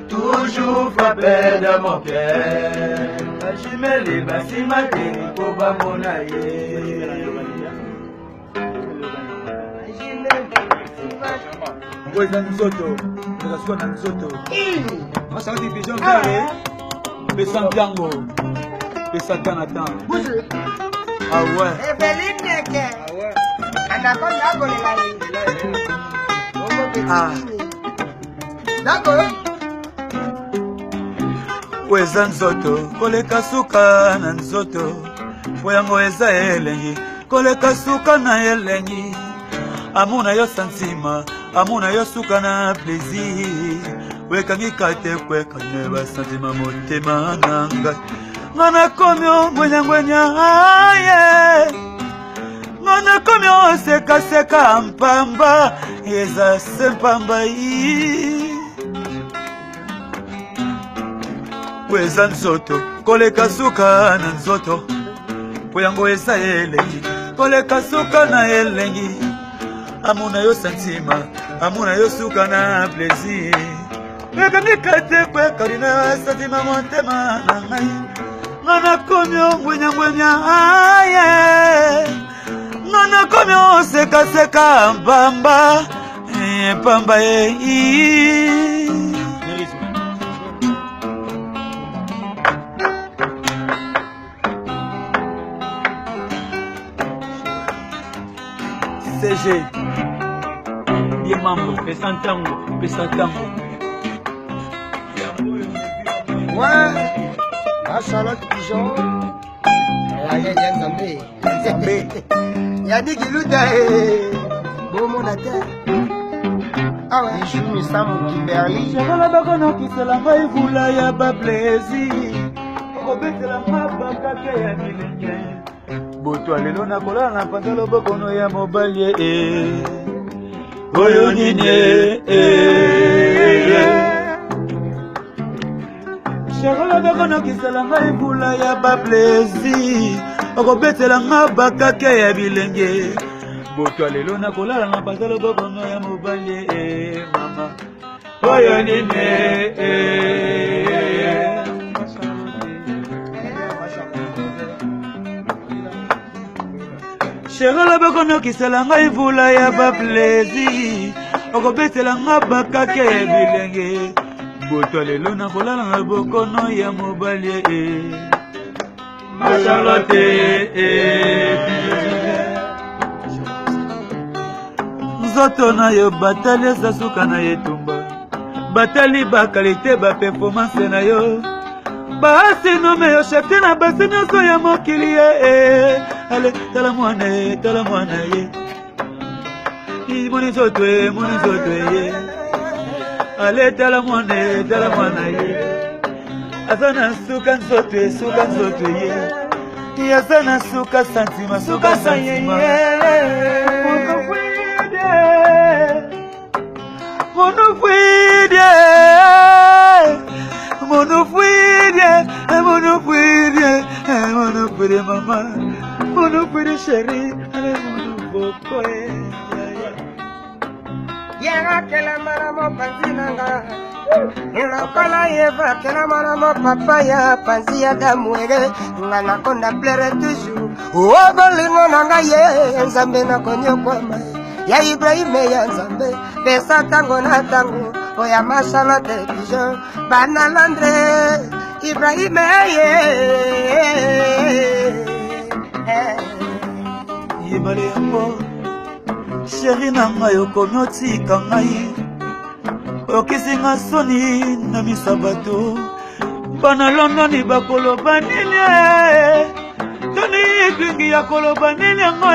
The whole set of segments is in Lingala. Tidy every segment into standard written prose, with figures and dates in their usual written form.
toujours frappé de mon cœur. Jimeli basimate koba monaye. Oui, dans nous autres, nous sommes dans nous autres. Moi, ça dit vision carré. Pesant Django, pesant Canatan. Ah ouais. Ah. D'accord. Weza nzoto koleka suka na nzoto poyango eza elengi koleka suka na elengi amuna yo santima amuna yo suka na plaisir wekangi kate kweka neba santima motema nanga ngana komyo ngwenya aye ngana komyo seka mpamba eza sempamba yi Weza nzoto koleka suka na nzoto poyango eza elengi koleka suka na elengi amuna yo santima amuna yo suka na plaisir wekangi kate kweka neba santima motema na ngai ngana komyo ngwenya aye ngana komyo seka mpamba mpamba ye CG bien mambo pesantango ouais Charlotte Pigeon Nzambe Yannick Iluta Bomo Nata ah ouais je me sens Kimberly Jala bakono kisela ngai vula ya ba plaisir okobetela mabaka ke ya milenge Boto lelo na kola na pantalo bokono ya mobali oyo nini Shagola bakono kisala ngai vula ya ba plaisir okobetela mabaka ke ya bilenge Boto lelo na kola na pantalo bokono ya mobali mama oyo nini Cherola bakono kisala ngai vula ya ba plaisir okobetela mabaka ke bilenge Boto lelo na kolala na bokono ya mobali Charlotte nzoto na yo batali eza suka na yetumba batali ba kalite ba performance na yo Basi nome yo chefte na basi nyonso ya mokili Ale tala mwana ye Moni zoto ye Ale tala mwana ye Asana suka nzoto ye Asana suka santima Monofuide mama Monofuide chérie Ale monofoko Yera kela mara mo panzinanga Ninakola yeva kela mara mo papaya panzi ya damwege Ngana konda plere toujours Obolingo nanga ye Nzambe na konyo kwa mae Ya Ibrahime ya Nzambe Pesa tango na tango Oya Charlotte Pigeon Bana Landre Ibrahime ye Yebale yango Chéri na ngai okomi otika ngai Okisi nga soni na misabato Bana Londoni bakoloba nini Toni iklingi ya koloba nini yango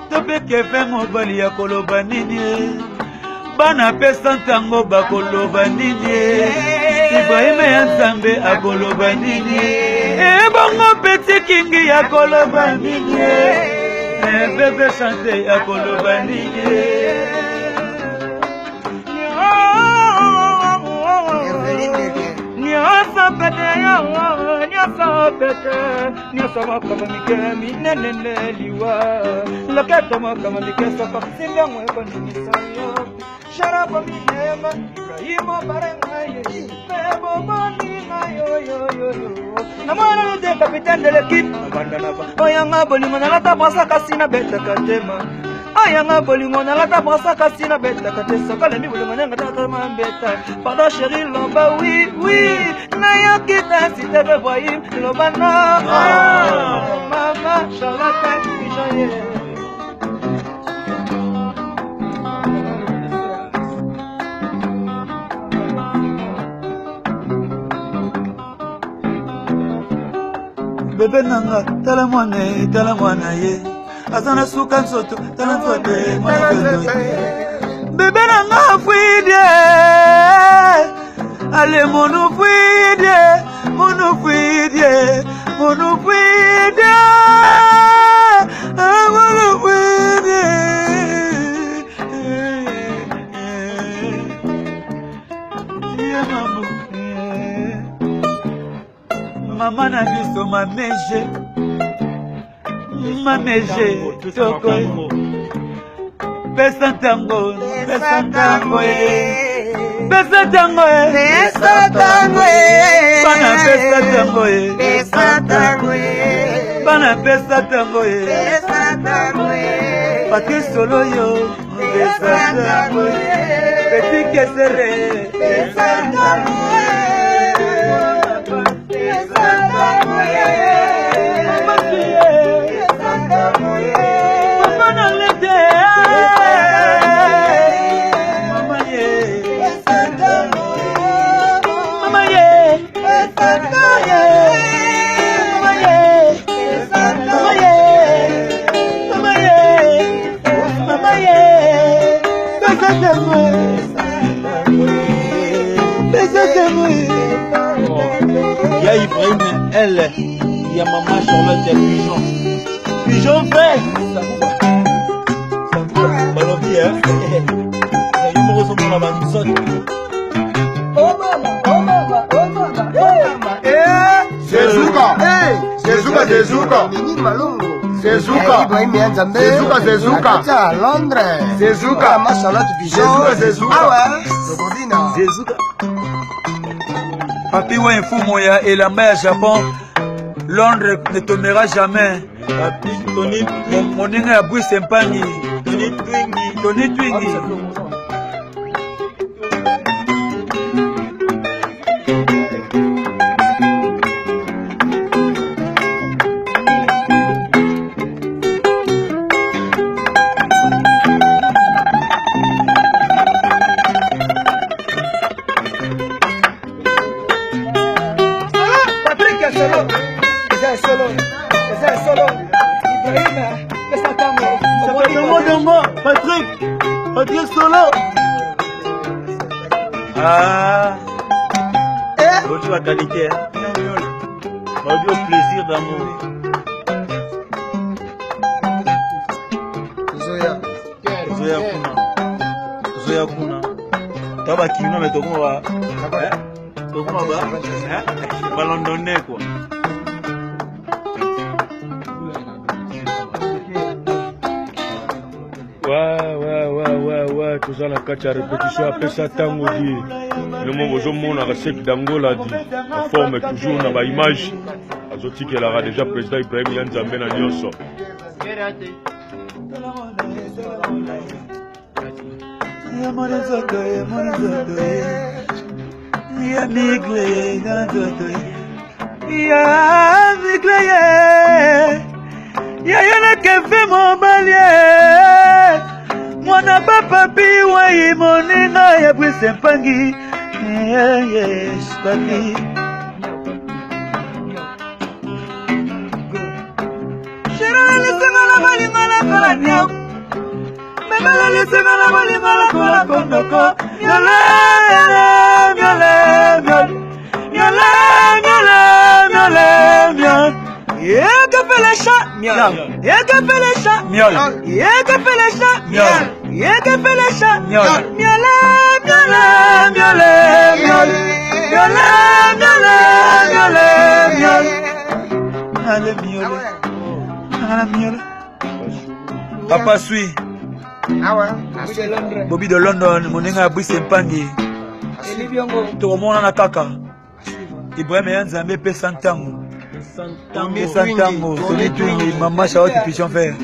Topeke fe mobali ya koloba nini Bana pesa ntango bakoloba nini Ibrahime ya Nzambe akoloba nini Bongo peti kingi ya koloba nini Bébé chante akoloba nini Nyosa mopete nyonso mokama mike minenene liwa loketo mokama mike soko simbiango ekondimisa yo sharabo minema ibrahimo barengaye bebo boninga yo namwana nde capitaine de l'équipe abandanaba oyanga bolingo nalata brasa kasi na betaka tema ayanga bolingo nalata brasa kasi na betaka te sokalemi bolingo nanga tata mambeta pardon chéri loba oui nayokita siteve Ibrahim loba na mama Charlotte Bijoye bebe nanga tala mwana ye azana suka nsoto tala nsote bebe nanga fuide ale mono fuide Maman a vu son mamége toko pesa tango bana pesa tango pati solo yo pesa tango petit kesere pesa tango Il y a Ibrahim, elle, il y a maman Charlotte, il y a Pigeon fait. Ça vous Balobi, hein. Il me ressemble à la Oh mama. Zezuka. Nini malungu. Zezuka. Ibrahim Nzambe. Zezuka. À Londres. Zezuka. Mama Charlotte Bijoye. Zezuka. Ah ouais. Zogodina. Zezuka. Papi wa infumo ya elamba ya Japon Londres ne tombera jamais. Papi Tony moninga ya Bui Sempangi Tony Twingi Patrick Solo. Ah. Aujourd'hui la qualité. Aujourd'hui au plaisir d'amour. Zoya kuna. Taba kino mais tokuma ba. Tokuma ba. Ba londonais quoi. Ouais, tout ça, la catch à répétition, après ça, tango dit. Le mot, je m'en a sec d'Angola dit. La forme est toujours dans l'image. Azoti qu'elle aura déjà président Ibrahim Nzambe na Nyonso. Mwana papa piwa imonina ya Bui Sempangi yes papi Shirala lisema la balingala kola nyam Memela lisema la balingala kola kondoko Nyole Yeka fait les chats, miaule. Yeka fait les chats, miaule. Yeka fait les chats, miaule. Yeka fait les chats, miaule. Miaule. ale miole nanga miole papa sui bobi de London moninga ya Brice Mpangi tokomonana kaka Ibrahim ya Nzambe epesa ntango epesa ntango soki tu mama Charlotte Pichon faire